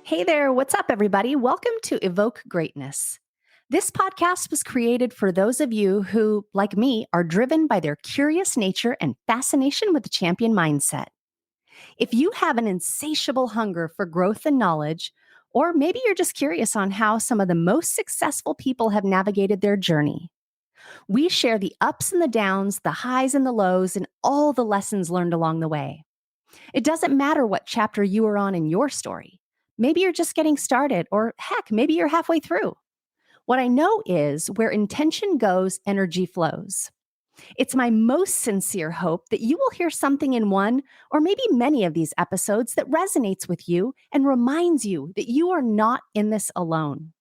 Hey there, what's up, everybody? Welcome to Evoke Greatness. This podcast was created for those of you who, like me, are driven by their curious nature and fascination with the champion mindset. If you have an insatiable hunger for growth and knowledge, or maybe you're just curious on how some of the most successful people have navigated their journey, we share the ups and the downs, the highs and the lows, and all the lessons learned along the way. It doesn't matter what chapter you are on in your story. Maybe you're just getting started, or heck, maybe you're halfway through. What I know is where intention goes, energy flows. It's my most sincere hope that you will hear something in one or maybe many of these episodes that resonates with you and reminds you that you are not in this alone.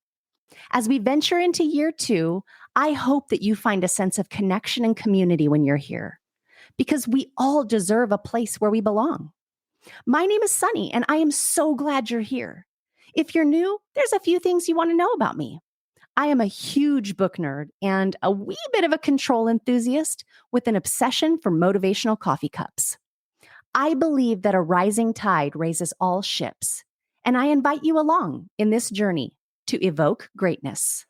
As we venture into year 2, I hope that you find a sense of connection and community when you're here, because we all deserve a place where we belong. My name is Sunny, and I am so glad you're here. If you're new, there's a few things you want to know about me. I am a huge book nerd and a wee bit of a control enthusiast with an obsession for motivational coffee cups. I believe that a rising tide raises all ships, and I invite you along in this journey to evoke greatness.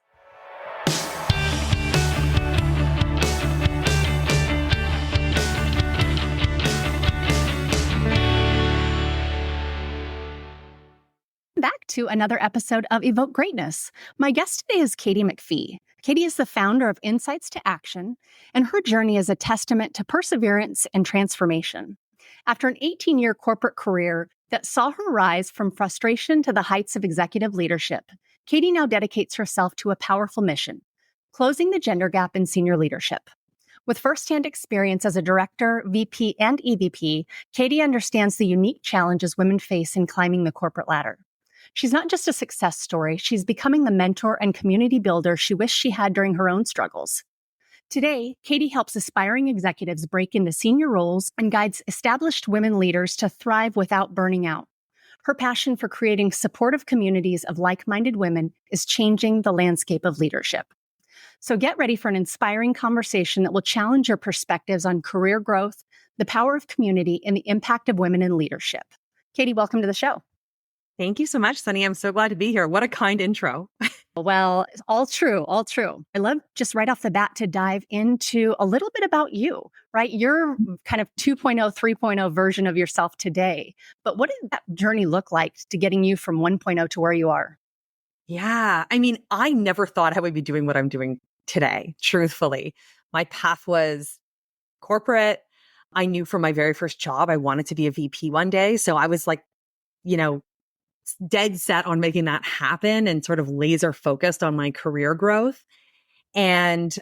Back to another episode of Evoke Greatness. My guest today is Katy McFee. Katy is the founder of Insights to Action, and her journey is a testament to perseverance and transformation. After an 18-year corporate career that saw her rise from frustration to the heights of executive leadership, Katy now dedicates herself to a powerful mission: closing the gender gap in senior leadership. With firsthand experience as a director, VP, and EVP, Katy understands the unique challenges women face in climbing the corporate ladder. She's not just a success story, she's becoming the mentor and community builder she wished she had during her own struggles. Today, Katy helps aspiring executives break into senior roles and guides established women leaders to thrive without burning out. Her passion for creating supportive communities of like-minded women is changing the landscape of leadership. So get ready for an inspiring conversation that will challenge your perspectives on career growth, the power of community, and the impact of women in leadership. Katy, welcome to the show. Thank you so much, Sunny. I'm so glad to be here. What a kind intro. Well, all true, all true. I love just right off the bat to dive into a little bit about you, right? You're kind of 2.0, 3.0 version of yourself today. But what did that journey look like to getting you from 1.0 to where you are? Yeah. I never thought I would be doing what I'm doing today, truthfully. My path was corporate. I knew from my very first job, I wanted to be a VP one day. So I was like, dead set on making that happen and sort of laser focused on my career growth. And,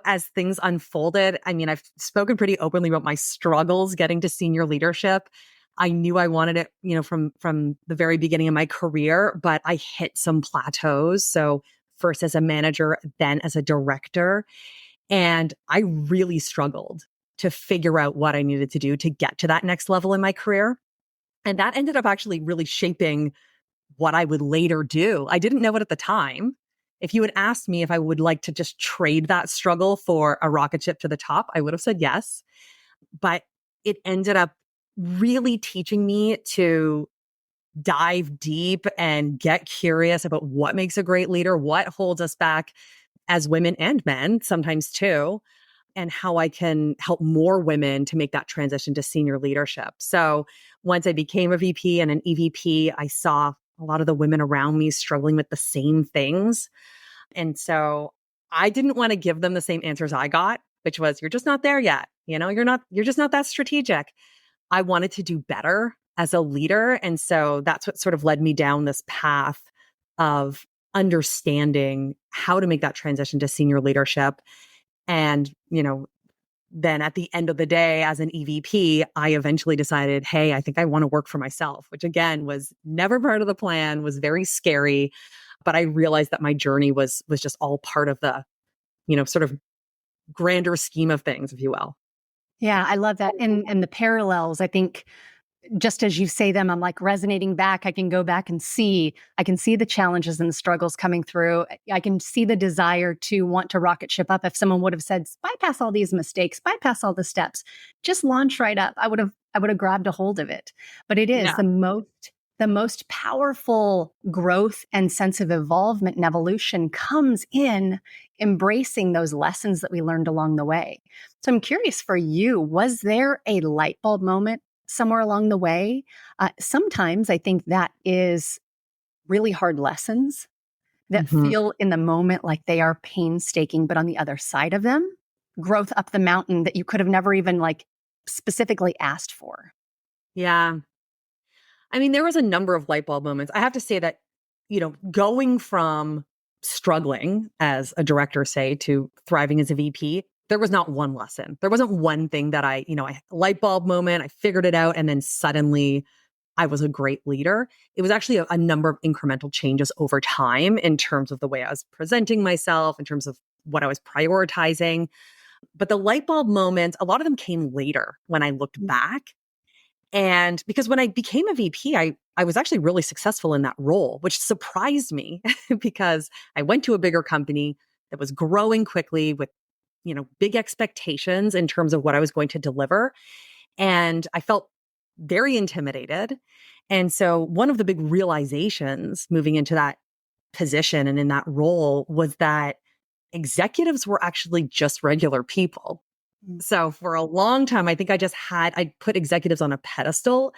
as things unfolded, I've spoken pretty openly about my struggles getting to senior leadership. I knew I wanted it, from the very beginning of my career, but I hit some plateaus. So first as a manager, then as a director. And I really struggled to figure out what I needed to do to get to that next level in my career. And that ended up actually really shaping what I would later do. I didn't know it at the time. If you had asked me if I would like to just trade that struggle for a rocket ship to the top, I would have said yes. But it ended up really teaching me to dive deep and get curious about what makes a great leader, what holds us back as women and men, sometimes too, and how I can help more women to make that transition to senior leadership. So once I became a VP and an EVP, I saw a lot of the women around me struggling with the same things. And so I didn't want to give them the same answers I got, which was, you're just not there yet. You're just not that strategic. I wanted to do better as a leader. And so that's what sort of led me down this path of understanding how to make that transition to senior leadership. And, then at the end of the day, as an EVP, I eventually decided, hey, I think I want to work for myself, which again was never part of the plan, was very scary. But I realized that my journey was just all part of the, sort of grander scheme of things, if you will. Yeah, I love that. And the parallels, I think, just as you say them, I'm like resonating back. I can go back and I can see the challenges and the struggles coming through. I can see the desire to want to rocket ship up. If someone would have said, bypass all these mistakes, bypass all the steps, just launch right up, I would have grabbed a hold of it. But it is the most the most powerful growth and sense of evolvement and evolution comes in embracing those lessons that we learned along the way. So I'm curious for you, was there a light bulb moment somewhere along the way? Sometimes I think that is really hard lessons that Mhm. feel in the moment like they are painstaking, but on the other side of them, growth up the mountain that you could have never even like specifically asked for. Yeah. I mean, there was a number of light bulb moments. I have to say that, going from struggling as a director, say, to thriving as a VP, there was not one lesson. There wasn't one thing that I light bulb moment, I figured it out, and then suddenly I was a great leader. It was actually a number of incremental changes over time in terms of the way I was presenting myself, in terms of what I was prioritizing. But the light bulb moments, a lot of them came later when I looked back. And because when I became a VP, I was actually really successful in that role, which surprised me because I went to a bigger company that was growing quickly with, big expectations in terms of what I was going to deliver. And I felt very intimidated. And so one of the big realizations moving into that position and in that role was that executives were actually just regular people. Mm. So for a long time, I think I put executives on a pedestal.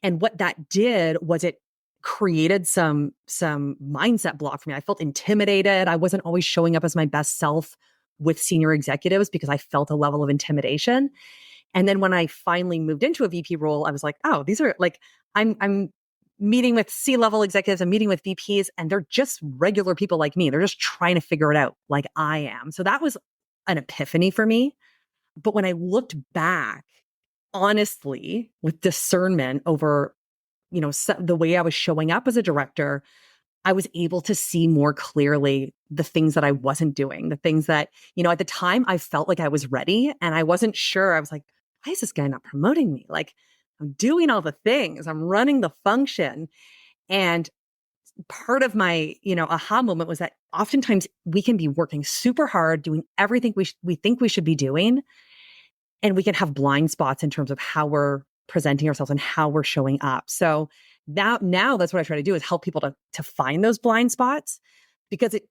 And what that did was it created some mindset block for me. I felt intimidated. I wasn't always showing up as my best self with senior executives because I felt a level of intimidation. And then when I finally moved into a VP role, I was like, oh, these are like, I'm meeting with C-level executives, I'm meeting with VPs, and they're just regular people like me. They're just trying to figure it out like I am. So that was an epiphany for me. But when I looked back, honestly, with discernment over, the way I was showing up as a director, I was able to see more clearly the things that I wasn't doing, the things that, at the time I felt like I was ready and I wasn't sure. I was like, why is this guy not promoting me? Like, I'm doing all the things, I'm running the function. And part of my, aha moment was that oftentimes we can be working super hard, doing everything we think we should be doing. And we can have blind spots in terms of how we're presenting ourselves and how we're showing up. So now that's what I try to do is help people to find those blind spots because it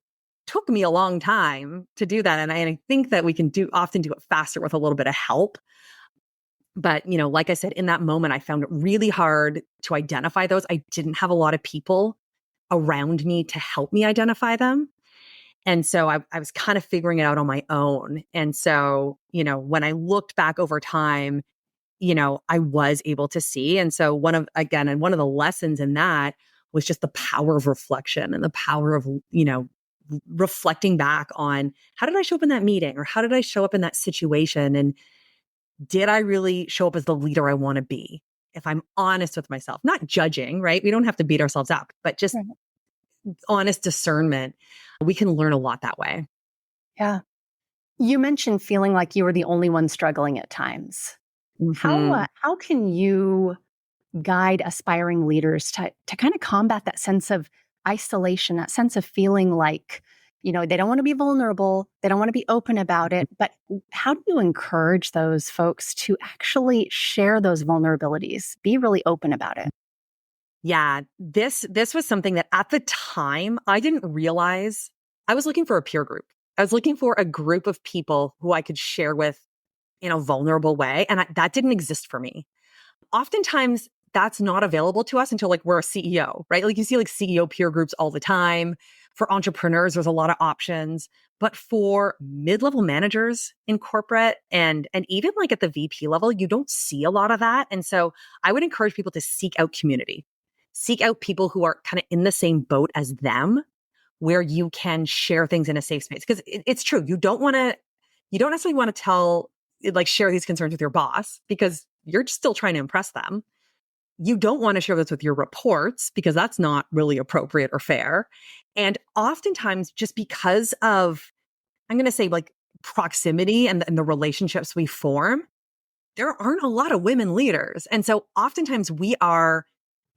took me a long time to do that. And I think that we can often do it faster with a little bit of help. But, like I said, in that moment, I found it really hard to identify those. I didn't have a lot of people around me to help me identify them. And so I was kind of figuring it out on my own. And so, when I looked back over time, I was able to see. And so one of the lessons in that was just the power of reflection and the power of, reflecting back on how did I show up in that meeting or how did I show up in that situation? And did I really show up as the leader I want to be? If I'm honest with myself, not judging, right? We don't have to beat ourselves up, but just Right. honest discernment. We can learn a lot that way. Yeah. You mentioned feeling like you were the only one struggling at times. Mhm. How can you guide aspiring leaders to kind of combat that sense of isolation, that sense of feeling like, they don't want to be vulnerable, they don't want to be open about it, but how do you encourage those folks to actually share those vulnerabilities, be really open about it? Yeah, this was something that at the time I didn't realize. I was looking for a peer group. I was looking for a group of people who I could share with in a vulnerable way, and that didn't exist for me. Oftentimes that's not available to us until like we're a CEO, right? Like you see like CEO peer groups all the time. For entrepreneurs, there's a lot of options, but for mid-level managers in corporate and even like at the VP level, you don't see a lot of that. And so I would encourage people to seek out community. Seek out people who are kind of in the same boat as them where you can share things in a safe space. Because it's true. You don't necessarily want to share these concerns with your boss because you're still trying to impress them. You don't want to share this with your reports because that's not really appropriate or fair. And oftentimes, just because of, I'm going to say like proximity and the relationships we form, there aren't a lot of women leaders. And so oftentimes we are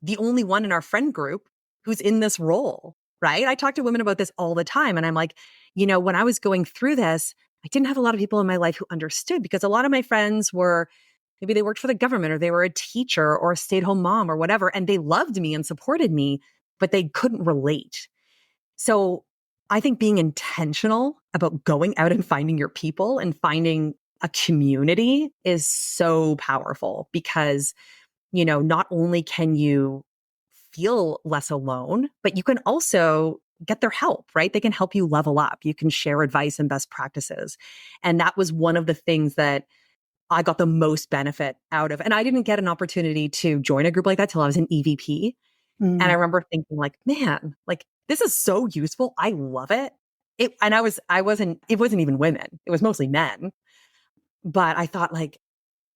the only one in our friend group who's in this role, right? I talk to women about this all the time. And I'm like, when I was going through this, I didn't have a lot of people in my life who understood because a lot of my friends were Maybe they worked for the government or they were a teacher or a stay-at-home mom or whatever, and they loved me and supported me, but they couldn't relate. So I think being intentional about going out and finding your people and finding a community is so powerful because, not only can you feel less alone, but you can also get their help, right? They can help you level up. You can share advice and best practices. And that was one of the things that I got the most benefit out of. And I didn't get an opportunity to join a group like that till I was an EVP. And I Mm. remember thinking like, man, like this is so useful. I love it. It wasn't even women. It was mostly men. But I thought like,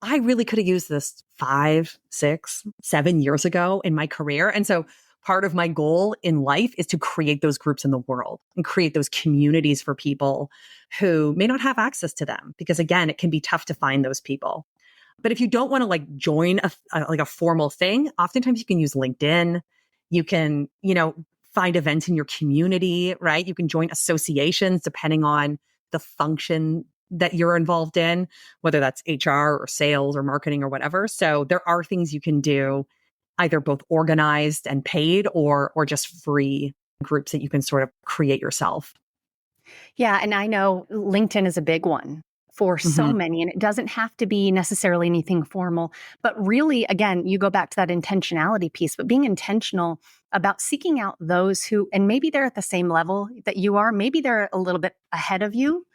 I really could have used this 5, 6, 7 years ago in my career. And so part of my goal in life is to create those groups in the world and create those communities for people who may not have access to them. Because again, it can be tough to find those people. But if you don't want to like join like a formal thing, oftentimes you can use LinkedIn. You can, find events in your community, right? You can join associations depending on the function that you're involved in, whether that's HR or sales or marketing or whatever. So there are things you can do, either both organized and paid or just free groups that you can sort of create yourself. Yeah. And I know LinkedIn is a big one for so Hmm. many, and it doesn't have to be necessarily anything formal. But really, again, you go back to that intentionality piece, but being intentional about seeking out those who, and maybe they're at the same level that you are, maybe they're a little bit ahead of you,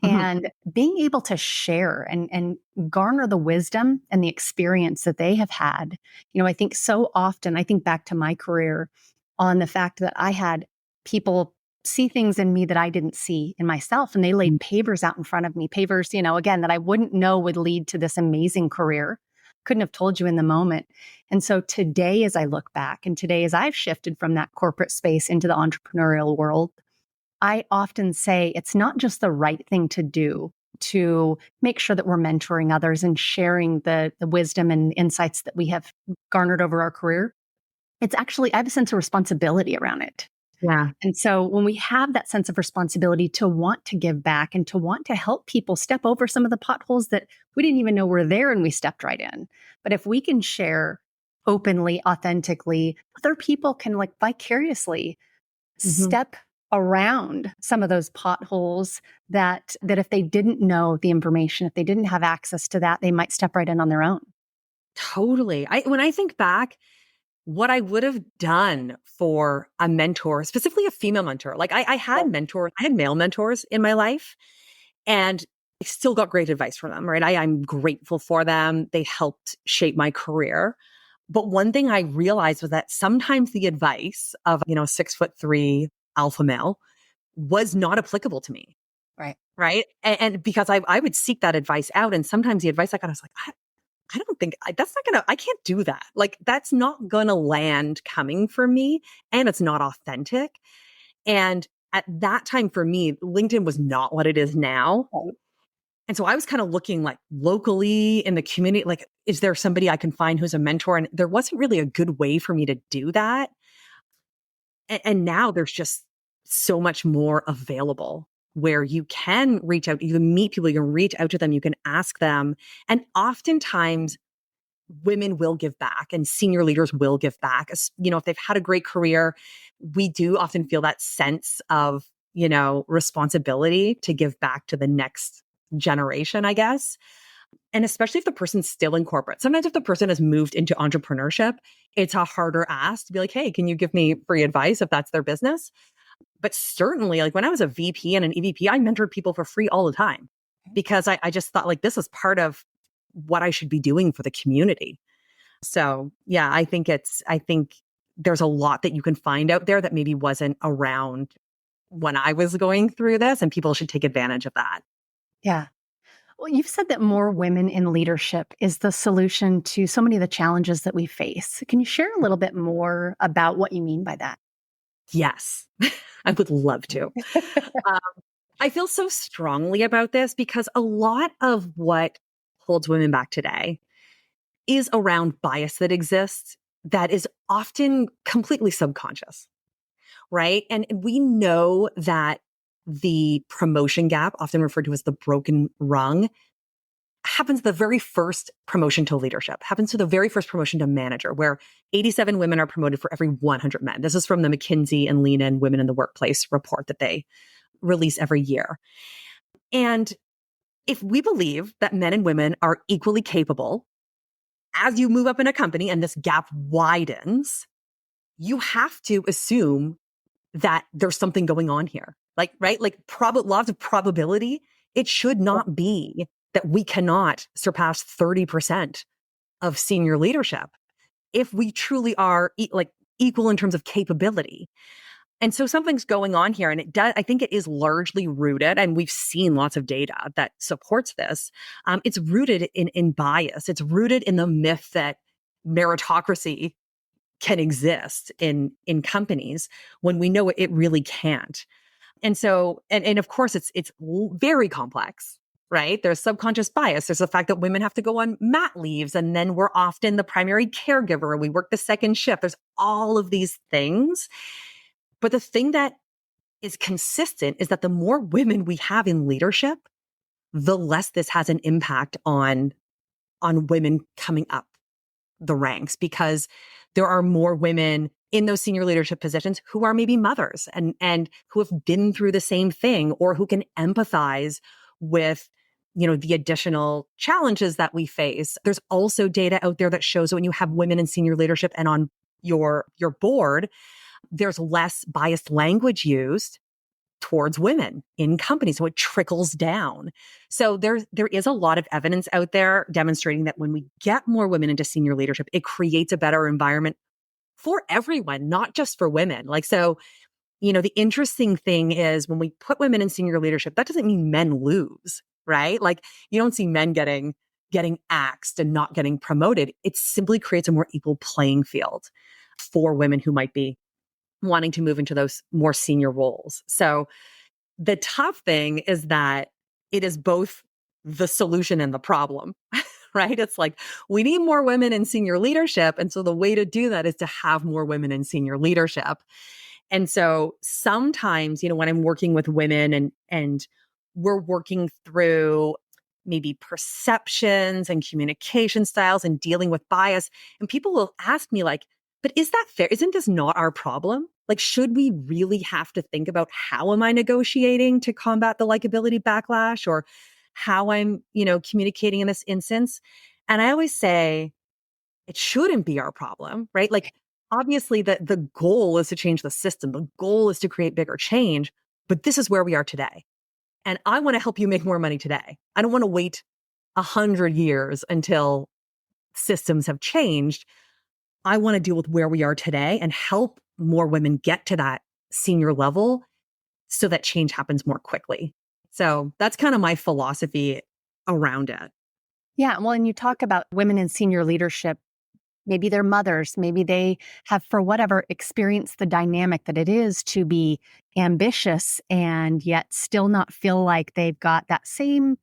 Hmm. and being able to share and garner the wisdom and the experience that they have had. I think so often, I think back to my career on the fact that I had people see things in me that I didn't see in myself. And they laid pavers out in front of me, pavers, again, that I wouldn't know would lead to this amazing career. Couldn't have told you in the moment. And so today, as I look back, and today, as I've shifted from that corporate space into the entrepreneurial world, I often say it's not just the right thing to do to make sure that we're mentoring others and sharing the wisdom and insights that we have garnered over our career. It's actually, I have a sense of responsibility around it. Yeah. And so when we have that sense of responsibility to want to give back and to want to help people step over some of the potholes that we didn't even know were there and we stepped right in. But if we can share openly, authentically, other people can like vicariously Hmm. step around some of those potholes that if they didn't know the information, if they didn't have access to that, they might step right in on their own. Totally. When I think back, what I would have done for a mentor, specifically a female mentor, like I had Right. mentors, I had male mentors in my life, and I still got great advice from them, right? I'm grateful for them. They helped shape my career. But one thing I realized was that sometimes the advice of, 6'3" alpha male was not applicable to me. Right. Right. And because I would seek that advice out. And sometimes the advice I got, I was like, I don't think that's not gonna, I can't do that. Like, that's not gonna land coming from me. And it's not authentic. And at that time for me, LinkedIn was not what it is now. Right. And so I was kind of looking like locally in the community, like, is there somebody I can find who's a mentor? And there wasn't really a good way for me to do that. And now there's just so much more available where you can reach out, you can meet people, you can reach out to them, you can ask them. And oftentimes women will give back and senior leaders will give back. If they've had a great career, we do often feel that sense of, responsibility to give back to the next generation, I guess. And especially if the person's still in corporate. Sometimes if the person has moved into entrepreneurship, it's a harder ask to be like, hey, can you give me free advice if that's their business? But certainly, like when I was a VP and an EVP, I mentored people for free all the time because I just thought like this is part of what I should be doing for the community. So yeah, I think there's a lot that you can find out there that maybe wasn't around when I was going through this, and people should take advantage of that. Yeah. Well, you've said that more women in leadership is the solution to so many of the challenges that we face. Can you share a little bit more about what you mean by that? Yes, I would love to. Um, I feel so strongly about this because a lot of what holds women back today is around bias that exists that is often completely subconscious, right? And we know that the promotion gap, often referred to as the broken rung, happens the very first promotion to leadership, happens to the very first promotion to manager, where 87 women are promoted for every 100 men. This is from the McKinsey and Lean In Women in the Workplace report that they release every year. And if we believe that men and women are equally capable, as you move up in a company and this gap widens, you have to assume that there's something going on here. Like, right? Like laws of probability, it should not be that we cannot surpass 30% of senior leadership if we truly are equal in terms of capability. And so something's going on here, and I think it is largely rooted, and we've seen lots of data that supports this. It's rooted in bias. It's rooted in the myth that meritocracy can exist in companies when we know it really can't. And so, and of course, it's very complex, right? There's subconscious bias. There's the fact that women have to go on mat leaves, and then we're often the primary caregiver, and we work the second shift. There's all of these things. But the thing that is consistent is that the more women we have in leadership, the less this has an impact on women coming up the ranks, because there are more women in those senior leadership positions who are maybe mothers and who have been through the same thing, or who can empathize with, the additional challenges that we face. There's also data out there that shows that when you have women in senior leadership and on your board, there's less biased language used towards women in companies. So it trickles down. So there is a lot of evidence out there demonstrating that when we get more women into senior leadership, it creates a better environment for everyone, not just for women. The interesting thing is when we put women in senior leadership, that doesn't mean men lose, right? Like you don't see men getting axed and not getting promoted. It simply creates a more equal playing field for women who might be wanting to move into those more senior roles. So the tough thing is that it is both the solution and the problem, right? It's like we need more women in senior leadership. And so the way to do that is to have more women in senior leadership. And so sometimes, when I'm working with women and we're working through maybe perceptions and communication styles and dealing with bias, and people will ask me like, but is that fair? Isn't this not our problem? Like, should we really have to think about how am I negotiating to combat the likability backlash, or how I'm, communicating in this instance? And I always say it shouldn't be our problem, right? Like, obviously the goal is to change the system. The goal is to create bigger change, but this is where we are today. And I want to help you make more money today. I don't want to wait 100 years until systems have changed. I want to deal with where we are today and help more women get to that senior level so that change happens more quickly. So that's kind of my philosophy around it. Yeah. Well, and you talk about women in senior leadership. Maybe they're mothers. Maybe they have, for whatever, experienced the dynamic that it is to be ambitious and yet still not feel like they've got that same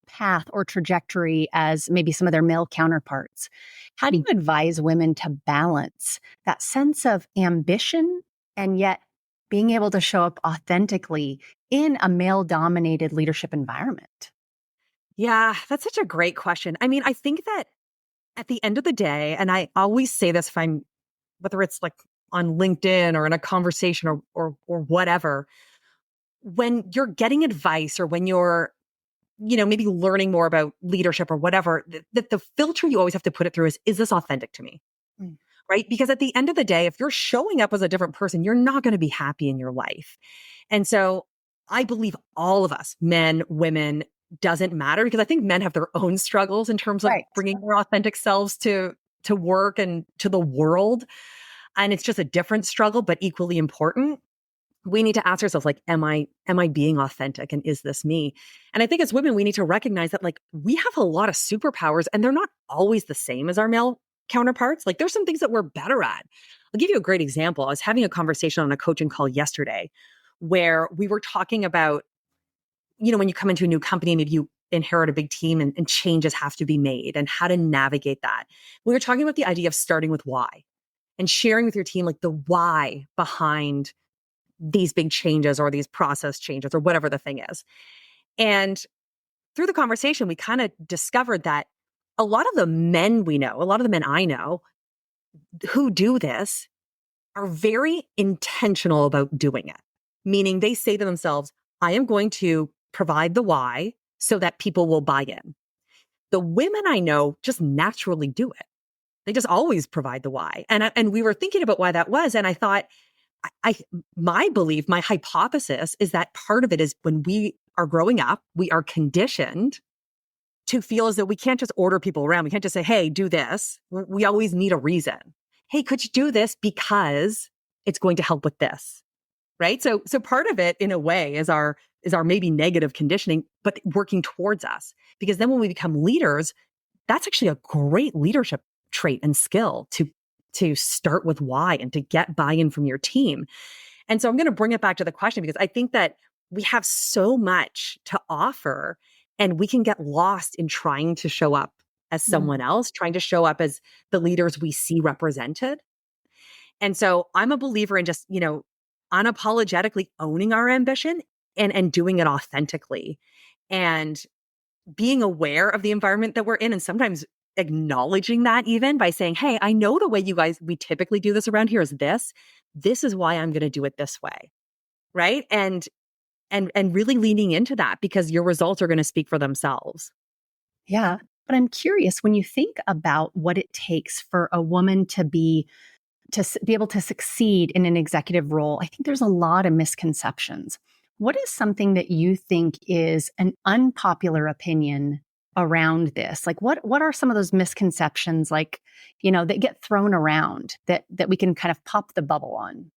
path or trajectory as maybe some of their male counterparts. How do you advise women to balance that sense of ambition and yet being able to show up authentically in a male-dominated leadership environment? Yeah, that's such a great question. I mean, I think that at the end of the day, and I always say this whether it's like on LinkedIn or in a conversation or whatever, when you're getting advice or when you're maybe learning more about leadership or whatever, the filter you always have to put it through is this authentic to me? Mm. Right? Because at the end of the day, if you're showing up as a different person, you're not going to be happy in your life. And so I believe all of us, men, women, doesn't matter, because I think men have their own struggles in terms of bringing their authentic selves to work and to the world. And it's just a different struggle, but equally important. We need to ask ourselves, like, am I being authentic, and is this me? And I think as women, we need to recognize that, like, we have a lot of superpowers and they're not always the same as our male counterparts. Like, there's some things that we're better at. I'll give you a great example. I was having a conversation on a coaching call yesterday where we were talking about, when you come into a new company, maybe you inherit a big team and changes have to be made and how to navigate that. We were talking about the idea of starting with why and sharing with your team, like, the why behind these big changes or these process changes or whatever the thing is. And through the conversation, we kind of discovered that a lot of the men we know, a lot of the men I know who do this are very intentional about doing it. Meaning they say to themselves, I am going to provide the why so that people will buy in. The women I know just naturally do it. They just always provide the why. And we were thinking about why that was. And I thought, I my belief, my hypothesis is that part of it is when we are growing up, we are conditioned to feel as though we can't just order people around. We can't just say, hey, do this. We always need a reason. Hey, could you do this because it's going to help with this? Right. So part of it in a way is our maybe negative conditioning, but working towards us. Because then when we become leaders, that's actually a great leadership trait and skill to start with why and to get buy-in from your team. And so I'm going to bring it back to the question because I think that we have so much to offer and we can get lost in trying to show up as someone else, trying to show up as the leaders we see represented. And so I'm a believer in just, unapologetically owning our ambition and doing it authentically and being aware of the environment that we're in and sometimes acknowledging that even by saying, hey, I know the way we typically do this around here is this. This is why I'm going to do it this way. Right. And really leaning into that because your results are going to speak for themselves. Yeah. But I'm curious when you think about what it takes for a woman to be able to succeed in an executive role, I think there's a lot of misconceptions. What is something that you think is an unpopular opinion around this? Like what are some of those misconceptions that get thrown around that we can kind of pop the bubble on?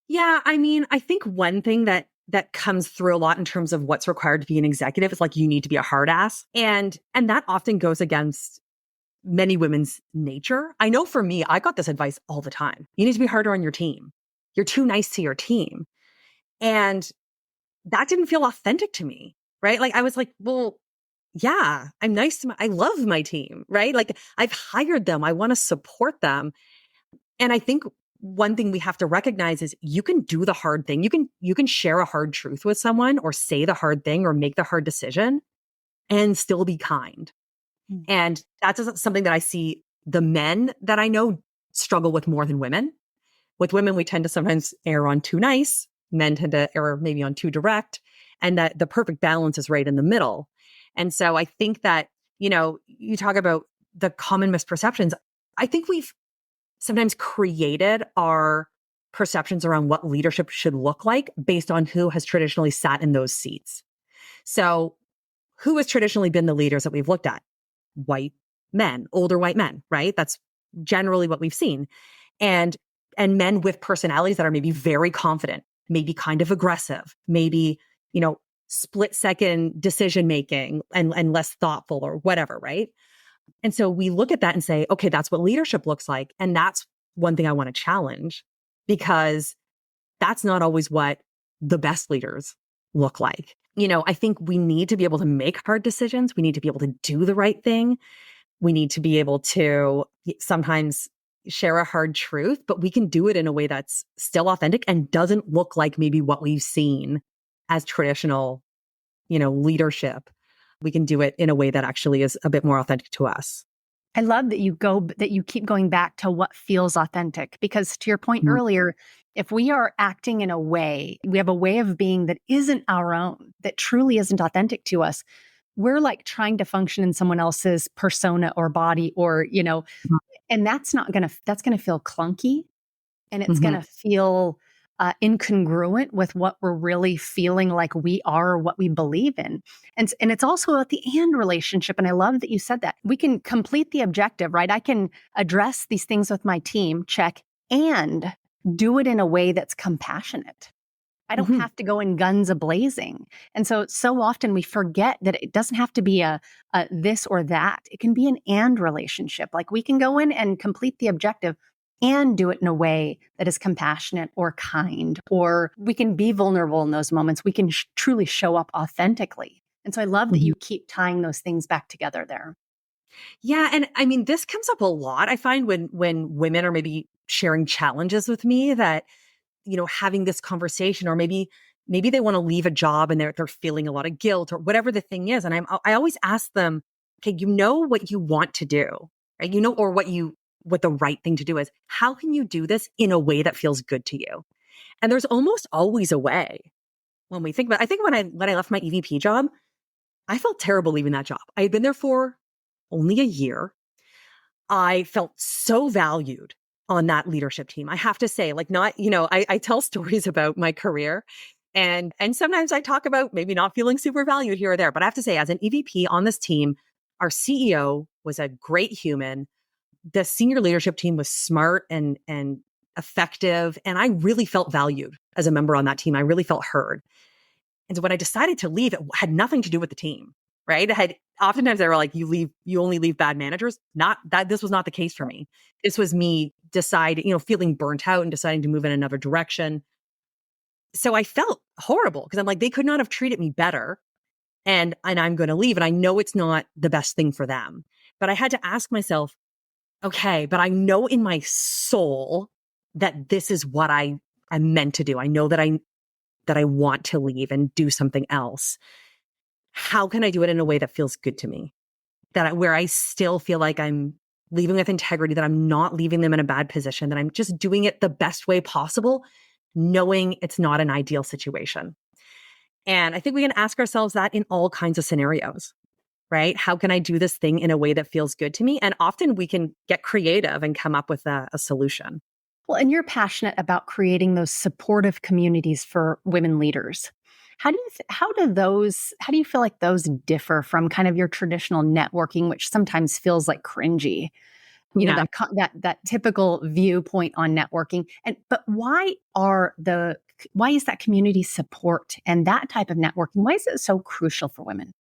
Yeah, I mean, I think one thing that comes through a lot in terms of what's required to be an executive is like you need to be a hard ass. And that often goes against many women's nature. I know for me, I got this advice all the time. You need to be harder on your team. You're too nice to your team. And that didn't feel authentic to me, right? Like I was like, well, yeah, I'm nice to I love my team, right? Like I've hired them. I want to support them. And I think one thing we have to recognize is you can do the hard thing. You can share a hard truth with someone or say the hard thing or make the hard decision and still be kind. And that's something that I see the men that I know struggle with more than women. With women, we tend to sometimes err on too nice. Men tend to err maybe on too direct. And that the perfect balance is right in the middle. And so I think that, you talk about the common misperceptions. I think we've sometimes created our perceptions around what leadership should look like based on who has traditionally sat in those seats. So who has traditionally been the leaders that we've looked at? White men, older white men, right? That's generally what we've seen. And men with personalities that are maybe very confident, maybe kind of aggressive, maybe, split second decision making and less thoughtful or whatever, right? And so we look at that and say, okay, that's what leadership looks like. And that's one thing I want to challenge because that's not always what the best leaders look like. I think we need to be able to make hard decisions. We need to be able to do the right thing. We need to be able to sometimes share a hard truth, but we can do it in a way that's still authentic and doesn't look like maybe what we've seen as traditional, leadership. We can do it in a way that actually is a bit more authentic to us. I love that you keep going back to what feels authentic because to your point Mhm. earlier, if we are acting in a way, we have a way of being that isn't our own, that truly isn't authentic to us, we're like trying to function in someone else's persona or body and that's going to feel clunky and it's going Mhm. to feel incongruent with what we're really feeling like we are or what we believe in. And it's also about the and relationship. And I love that you said that. We can complete the objective, right? I can address these things with my team, check, and do it in a way that's compassionate. I don't Mhm. have to go in guns a-blazing. And so often we forget that it doesn't have to be a this or that. It can be an and relationship. Like we can go in and complete the objective and do it in a way that is compassionate or kind, or we can be vulnerable in those moments. We can truly show up authentically. And so I love that Mhm. you keep tying those things back together there. Yeah, and I mean this comes up a lot. I find when women are maybe sharing challenges with me that having this conversation or maybe maybe they want to leave a job and they're feeling a lot of guilt or whatever the thing is. And I always ask them, okay, you know what you want to do, right? You know, or what the right thing to do is. How can you do this in a way that feels good to you? And there's almost always a way when we think about, I think when I left my EVP job, I felt terrible leaving that job. I had been there for only a year. I felt so valued on that leadership team. I have to say, like, not, I tell stories about my career and sometimes I talk about maybe not feeling super valued here or there, but I have to say, as an EVP on this team, our CEO was a great human. The senior leadership team was smart and effective. And I really felt valued as a member on that team. I really felt heard. And so when I decided to leave, it had nothing to do with the team, right? Oftentimes they were like, you only leave bad managers. Not that this was not the case for me. This was me deciding, feeling burnt out and deciding to move in another direction. So I felt horrible because I'm like, they could not have treated me better. And I'm going to leave. And I know it's not the best thing for them. But I had to ask myself, okay, but I know in my soul that this is what I'm meant to do. I know that I want to leave and do something else. How can I do it in a way that feels good to me? Where I still feel like I'm leaving with integrity, that I'm not leaving them in a bad position, that I'm just doing it the best way possible, knowing it's not an ideal situation. And I think we can ask ourselves that in all kinds of scenarios, right? How can I do this thing in a way that feels good to me? And often we can get creative and come up with a solution. Well, and you're passionate about creating those supportive communities for women leaders. How do you feel like those differ from kind of your traditional networking, which sometimes feels like cringy? Yeah. That typical viewpoint on networking. But why is that community support and that type of networking? Why is it so crucial for women?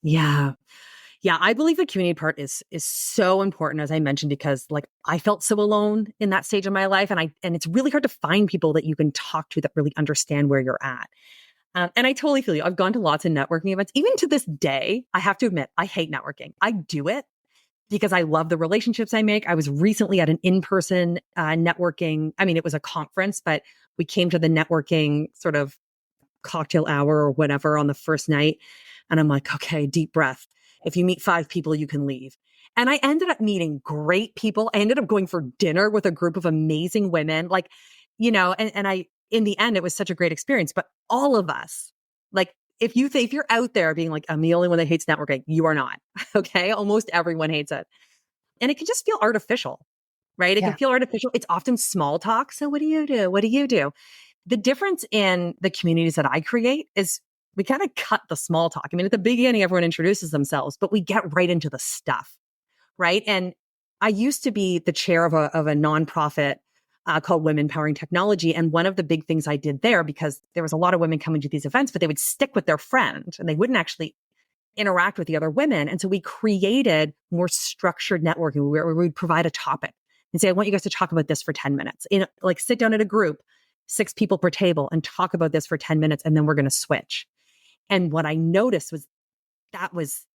Yeah. Yeah, I believe the community part is so important, as I mentioned, because like I felt so alone in that stage of my life, and it's really hard to find people that you can talk to that really understand where you're at. And I totally feel you. I've gone to lots of networking events. Even to this day, I have to admit, I hate networking. I do it because I love the relationships I make. I was recently at an in-person networking. I mean, it was a conference, but we came to the networking sort of cocktail hour or whatever on the first night. And I'm like, okay, deep breath. If you meet 5 people, you can leave. And I ended up meeting great people. I ended up going for dinner with a group of amazing women. Like, in the end, it was such a great experience. But all of us, like, if you're out there being like, I'm the only one that hates networking, you are not. Okay. Almost everyone hates it. And it can just feel artificial, right? It can Yeah. feel artificial. It's often small talk. So what do you do? What do you do? The difference in the communities that I create is we kind of cut the small talk. I mean, at the beginning, everyone introduces themselves, but we get right into the stuff, right? And I used to be the chair of a nonprofit called Women Powering Technology. And one of the big things I did there, because there was a lot of women coming to these events, but they would stick with their friend and they wouldn't actually interact with the other women. And so we created more structured networking where we would provide a topic and say, I want you guys to talk about this for 10 minutes. Like sit down at a group, 6 people per table, and talk about this for 10 minutes, and then we're going to switch. And what I noticed was that was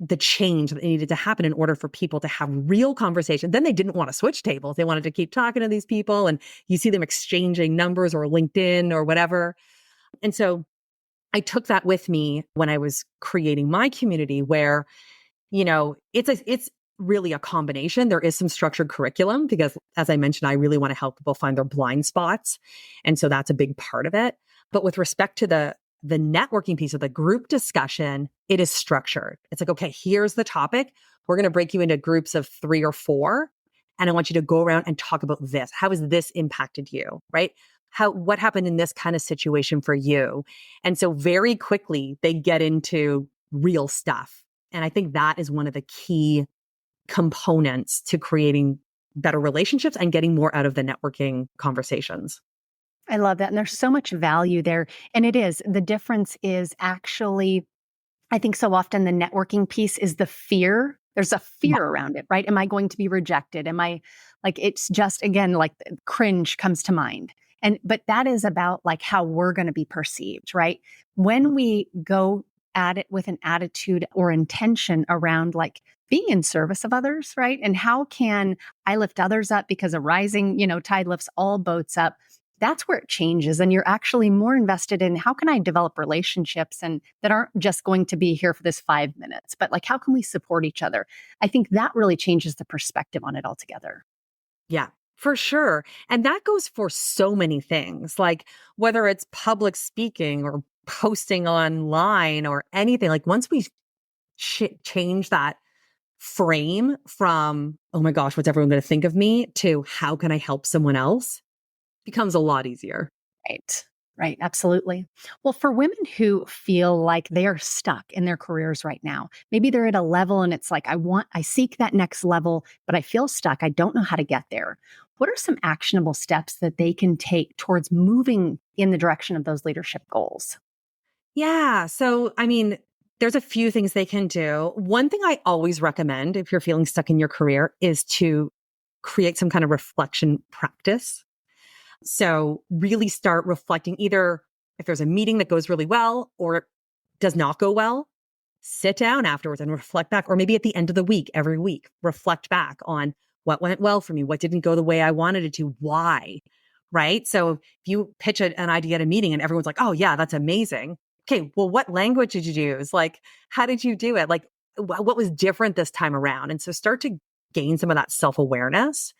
the change that needed to happen in order for people to have real conversation. Then they didn't want to switch tables. They wanted to keep talking to these people, and you see them exchanging numbers or LinkedIn or whatever. And so I took that with me when I was creating my community where, it's really a combination. There is some structured curriculum because, as I mentioned, I really want to help people find their blind spots. And so that's a big part of it. But with respect to the networking piece of the group discussion, it is structured. It's like, okay, here's the topic. We're going to break you into groups of 3 or 4. And I want you to go around and talk about this. How has this impacted you, right? What happened in this kind of situation for you? And so very quickly they get into real stuff. And I think that is one of the key components to creating better relationships and getting more out of the networking conversations. I love that. And there's so much value there. And the difference is actually, I think so often the networking piece is the fear. There's a Yeah. fear around it, right? Am I going to be rejected? Am I it's just, again, like cringe comes to mind. But that is about like how we're going to be perceived, right? When we go at it with an attitude or intention around like being in service of others, right? And how can I lift others up because a rising, tide lifts all boats up. that's where it changes. And you're actually more invested in how can I develop relationships and that aren't just going to be here for this 5 minutes, but like, how can we support each other? I think that really changes the perspective on it altogether. Yeah, for sure. And that goes for so many things, like whether it's public speaking or posting online or anything. Like once we change that frame from, oh my gosh, what's everyone going to think of me, to how can I help someone else, becomes a lot easier. Right. Right. Absolutely. Well, for women who feel like they are stuck in their careers right now, maybe they're at a level and it's like, I seek that next level, but I feel stuck. I don't know how to get there. What are some actionable steps that they can take towards moving in the direction of those leadership goals? Yeah. So, I mean, there's a few things they can do. One thing I always recommend if you're feeling stuck in your career is to create some kind of reflection practice. So, really start reflecting either if there's a meeting that goes really well or does not go well, sit down afterwards and reflect back, or maybe at the end of the week, every week, reflect back on what went well for me, what didn't go the way I wanted it to, why, right? So if you pitch an idea at a meeting and everyone's like, oh, yeah, that's amazing. Okay, well, what language did you use? Like, how did you do it? Like, what was different this time around? And so start to gain some of that self awareness.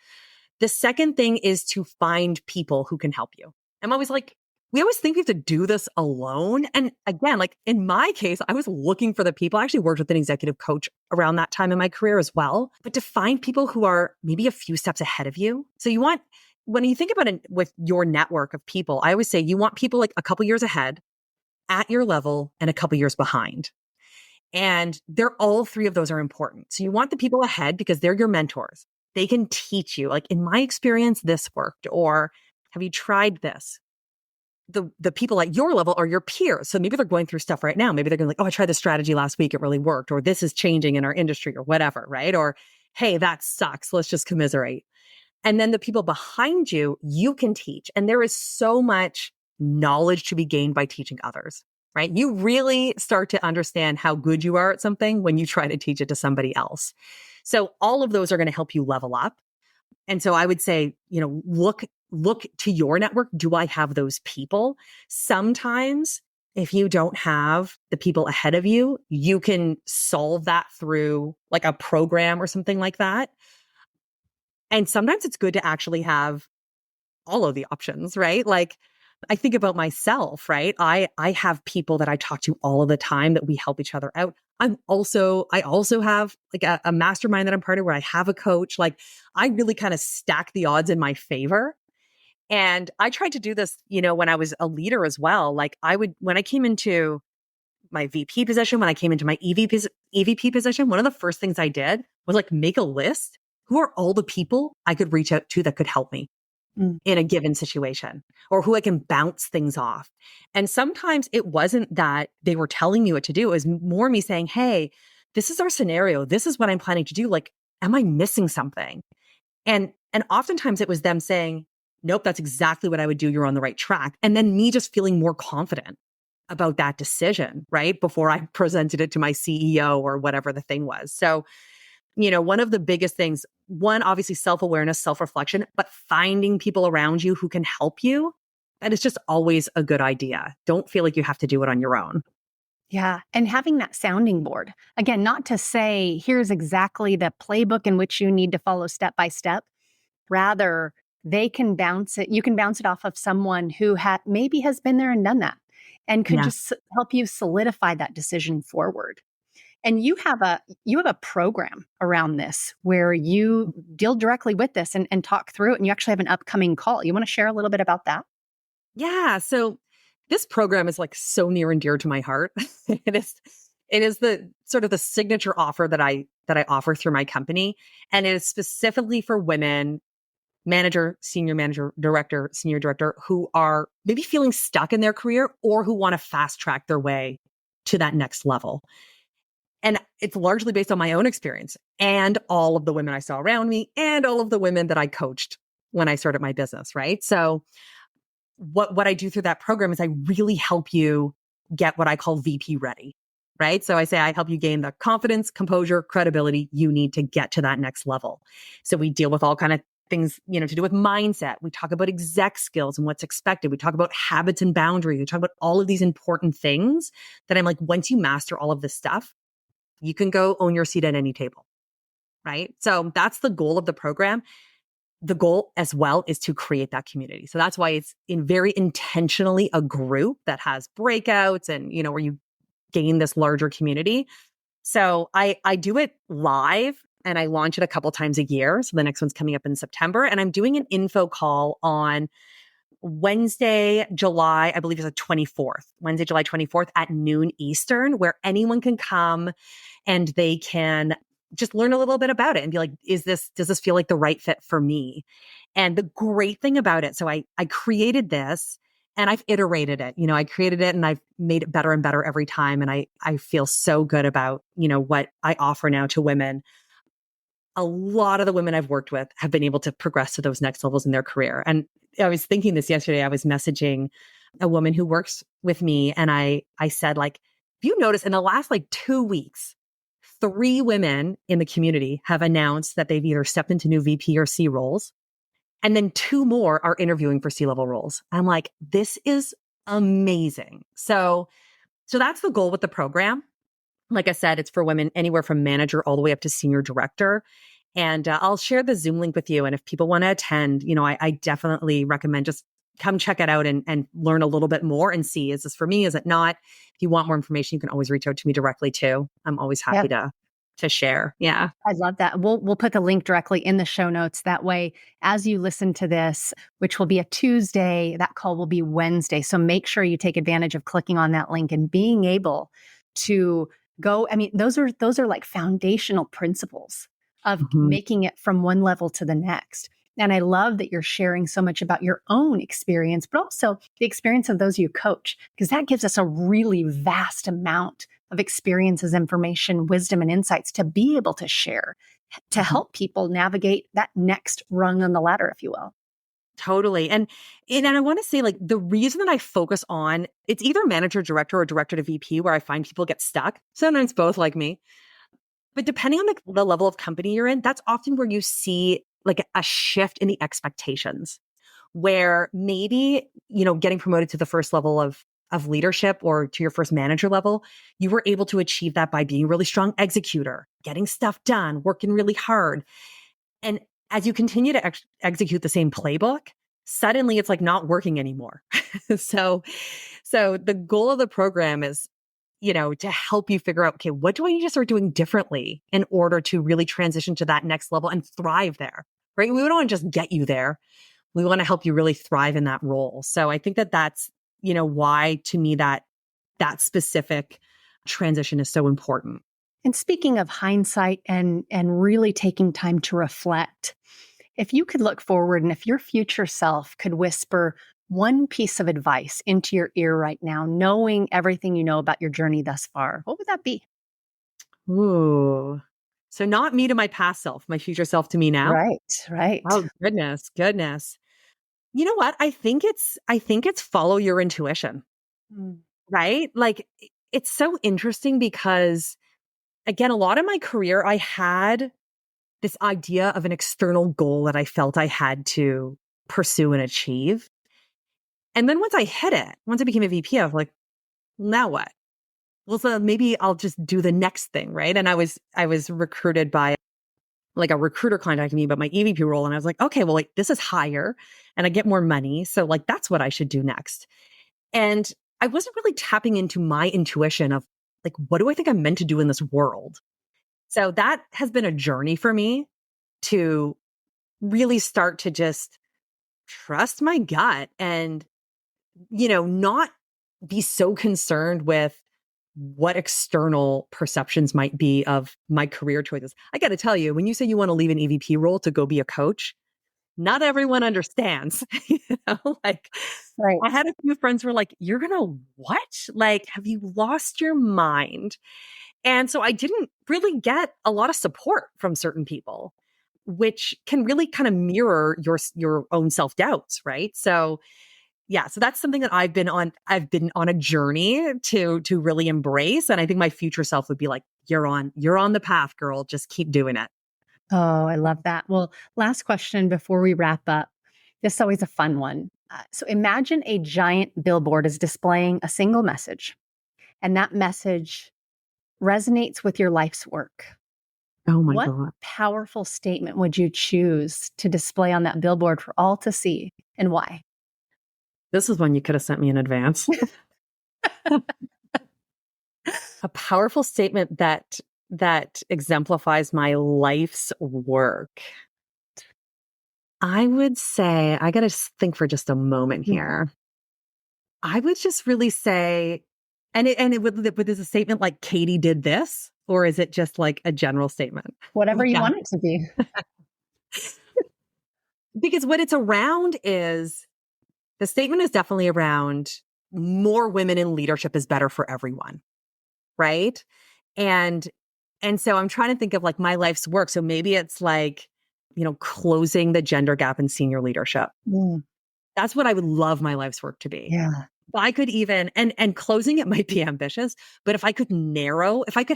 The second thing is to find people who can help you. I'm always like, we always think we have to do this alone. And again, like in my case, I was looking for the people. I actually worked with an executive coach around that time in my career as well. But to find people who are maybe a few steps ahead of you. So you want, when you think about it with your network of people, I always say you want people like a couple years ahead, at your level, and a couple years behind. And they're all three of those are important. So you want the people ahead because they're your mentors. They can teach you, like in my experience, this worked, or have you tried this? The people at your level are your peers. So maybe they're going through stuff right now. Maybe they're going like, oh, I tried this strategy last week. It really worked. Or this is changing in our industry or whatever, right? Or, hey, that sucks. Let's just commiserate. And then the people behind you, you can teach. And there is so much knowledge to be gained by teaching others, right? You really start to understand how good you are at something when you try to teach it to somebody else. So all of those are going to help you level up. And so I would say, look to your network. Do I have those people? Sometimes if you don't have the people ahead of you, you can solve that through like a program or something like that. And sometimes it's good to actually have all of the options, right? Like I think about myself, right? I have people that I talk to all of the time that we help each other out. I also have like a mastermind that I'm part of where I have a coach. Like I really kind of stack the odds in my favor. And I tried to do this, when I was a leader as well. Like when I came into my VP position, when I came into my EVP position, one of the first things I did was like make a list. Who are all the people I could reach out to that could help me in a given situation, or who I can bounce things off. And sometimes it wasn't that they were telling me what to do. It was more me saying, hey, this is our scenario. This is what I'm planning to do. Like, am I missing something? And oftentimes it was them saying, nope, that's exactly what I would do. You're on the right track. And then me just feeling more confident about that decision, right? Before I presented it to my CEO or whatever the thing was. So, one of the biggest things, one, obviously self-awareness, self-reflection, but finding people around you who can help you, that is just always a good idea. Don't feel like you have to do it on your own. Yeah. And having that sounding board, again, not to say, here's exactly the playbook in which you need to follow step by step. Rather, you can bounce it off of someone who maybe has been there and done that and could Yeah. just help you solidify that decision forward. And you have a program around this where you deal directly with this and talk through it. And you actually have an upcoming call. You want to share a little bit about that? Yeah. So this program is like so near and dear to my heart. It is the sort of the signature offer that I offer through my company. And it is specifically for women, manager, director, senior director, who are maybe feeling stuck in their career or who want to fast track their way to that next level. And it's largely based on my own experience and all of the women I saw around me and all of the women that I coached when I started my business, right? So what I do through that program is I really help you get what I call VP ready, right? So I say I help you gain the confidence, composure, credibility you need to get to that next level. So we deal with all kind of things, to do with mindset. We talk about exec skills and what's expected. We talk about habits and boundaries. We talk about all of these important things that I'm like, once you master all of this stuff, you can go own your seat at any table. Right. So that's the goal of the program. The goal as well is to create that community. So that's why it's in very intentionally a group that has breakouts and, where you gain this larger community. So I do it live and I launch it a couple times a year. So the next one's coming up in September, and I'm doing an info call on Wednesday, July, I believe it's the 24th, Wednesday, July 24th at noon Eastern, where anyone can come and they can just learn a little bit about it and be like, does this feel like the right fit for me? And the great thing about it, so I created this and I've iterated it. I created it and I've made it better and better every time. And I feel so good about, what I offer now to women. A lot of the women I've worked with have been able to progress to those next levels in their career. And I was thinking this yesterday. I was messaging a woman who works with me and I said, like, if you notice in the last 2 weeks, 3 women in the community have announced that they've either stepped into new VP or C roles. And then 2 more are interviewing for C-level roles. I'm like, this is amazing. So that's the goal with the program. Like I said, it's for women anywhere from manager all the way up to senior director. And I'll share the Zoom link with you. And if people want to attend, I definitely recommend just come check it out and learn a little bit more and see, is this for me? Is it not? If you want more information, you can always reach out to me directly too. I'm always happy to share. Yeah. I love that. We'll put the link directly in the show notes. That way, as you listen to this, which will be a Tuesday, that call will be Wednesday. So make sure you take advantage of clicking on that link and being able to go. I mean, those are like foundational principles of making it from one level to the next. And I love that you're sharing so much about your own experience, but also the experience of those you coach, because that gives us a really vast amount of experiences, information, wisdom, and insights to be able to share to help people navigate that next rung on the ladder, if you will. Totally. And I want to say, the reason that I focus on, it's either manager, director, or director to VP, where I find people get stuck. Sometimes both, like me. But depending on the level of company you're in, that's often where you see a shift in the expectations, where maybe, getting promoted to the first level of leadership or to your first manager level, you were able to achieve that by being a really strong executor, getting stuff done, working really hard. And as you continue to execute the same playbook, suddenly it's not working anymore. So the goal of the program is, to help you figure out, okay, what do I need to start doing differently in order to really transition to that next level and thrive there, right? We don't want to just get you there. We want to help you really thrive in that role. So I think that's, why to me that specific transition is so important. And speaking of hindsight and really taking time to reflect, if you could look forward and if your future self could whisper one piece of advice into your ear right now, knowing everything you know about your journey thus far, what would that be? Ooh. So not me to my past self, my future self to me now. Right. Oh, goodness. You know what? I think it's follow your intuition, right? It's so interesting because, again, a lot of my career, I had this idea of an external goal that I felt I had to pursue and achieve. And then once I became a VP, I was like, now what? Well, so maybe I'll just do the next thing, right? And I was recruited by a recruiter contacted me about my EVP role. And I was like, okay, well, this is higher and I get more money. So that's what I should do next. And I wasn't really tapping into my intuition of what do I think I'm meant to do in this world? So that has been a journey for me to really start to just trust my gut and, not be so concerned with what external perceptions might be of my career choices. I got to tell you, when you say you want to leave an EVP role to go be a coach, not everyone understands. Right. I had a few friends who were like, "You're gonna what? Have you lost your mind?" And so I didn't really get a lot of support from certain people, which can really kind of mirror your own self-doubts, right? So yeah, so that's something that I've been on a journey to really embrace. And I think my future self would be like, you're on the path, girl. Just keep doing it. Oh, I love that. Well, last question before we wrap up. This is always a fun one. So imagine a giant billboard is displaying a single message, and that message resonates with your life's work. Oh my What God. powerful statement would you choose to display on that billboard for all to see, and why? This is one you could have sent me in advance. A powerful statement that exemplifies my life's work. I would say, I got to think for just a moment Mhm. here. I would just really say, and it would is a statement like Katy did this, or is it just like a general statement? Whatever you Yeah. want it to be. Because what it's around is the statement is definitely around more women in leadership is better for everyone, right? And and so I'm trying to think of like my life's work. So maybe it's like, closing the gender gap in senior leadership. Mm, That's what I would love my life's work to be. yeah. If I could even and closing it might be ambitious, but if I could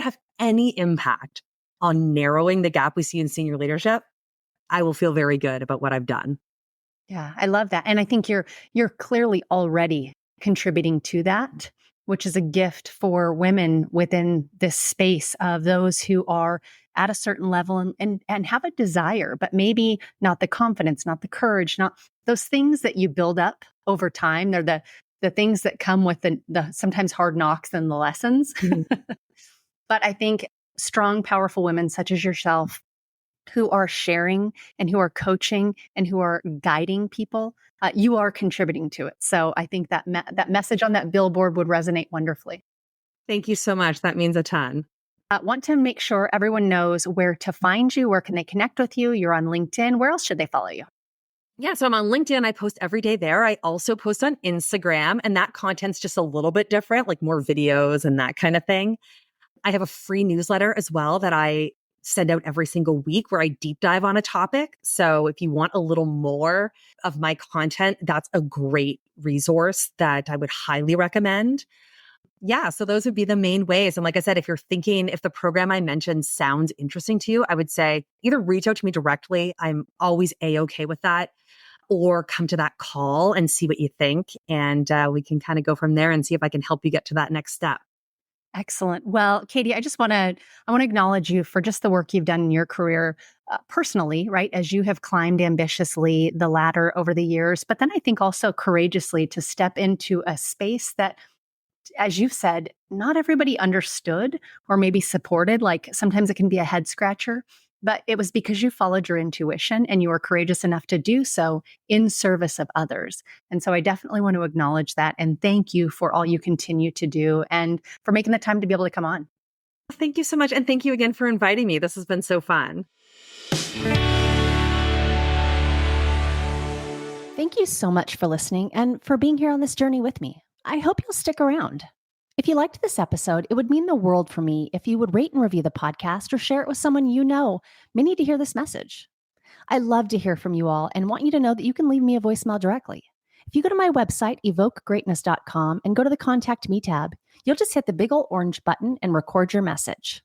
have any impact on narrowing the gap we see in senior leadership, I will feel very good about what I've done. Yeah, I love that. And I think you're clearly already contributing to that, which is a gift for women within this space of those who are at a certain level and have a desire, but maybe not the confidence, not the courage, not those things that you build up over time. They're the things that come with the sometimes hard knocks and the lessons. Mhm. But I think strong, powerful women such as yourself who are sharing and who are coaching and who are guiding people, you are contributing to it. So I think that that message on that billboard would resonate wonderfully. Thank you so much. That means a ton. Want to make sure everyone knows where to find you. Where can they connect with you? You're on LinkedIn. Where else should they follow you? Yeah, so I'm on LinkedIn. I post every day there. I also post on Instagram, and that content's just a little bit different, like more videos and that kind of thing. I have a free newsletter as well that I send out every single week where I deep dive on a topic. So if you want a little more of my content, that's a great resource that I would highly recommend. Yeah, so those would be the main ways. And like I said, if the program I mentioned sounds interesting to you, I would say either reach out to me directly. I'm always A-okay with that, or come to that call and see what you think. And we can kind of go from there and see if I can help you get to that next step. Excellent. Well, Katy, I want to acknowledge you for just the work you've done in your career personally, right? As you have climbed ambitiously the ladder over the years, but then I think also courageously to step into a space that, as you've said, not everybody understood or maybe supported. Like sometimes it can be a head scratcher, but it was because you followed your intuition and you were courageous enough to do so in service of others. And so I definitely want to acknowledge that and thank you for all you continue to do and for making the time to be able to come on. Thank you so much. And thank you again for inviting me. This has been so fun. Thank you so much for listening and for being here on this journey with me. I hope you'll stick around. If you liked this episode, it would mean the world for me if you would rate and review the podcast or share it with someone you know may need to hear this message. I love to hear from you all and want you to know that you can leave me a voicemail directly. If you go to my website, evokegreatness.com, and go to the Contact Me tab, you'll just hit the big old orange button and record your message.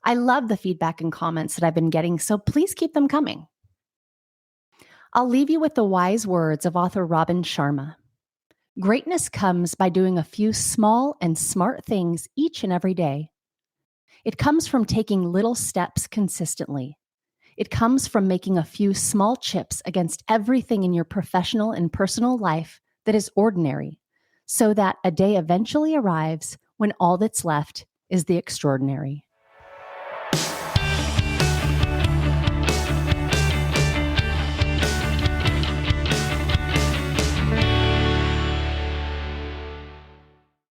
I love the feedback and comments that I've been getting, so please keep them coming. I'll leave you with the wise words of author Robin Sharma. Greatness comes by doing a few small and smart things each and every day. It comes from taking little steps consistently. It comes from making a few small chips against everything in your professional and personal life that is ordinary, so that a day eventually arrives when all that's left is the extraordinary.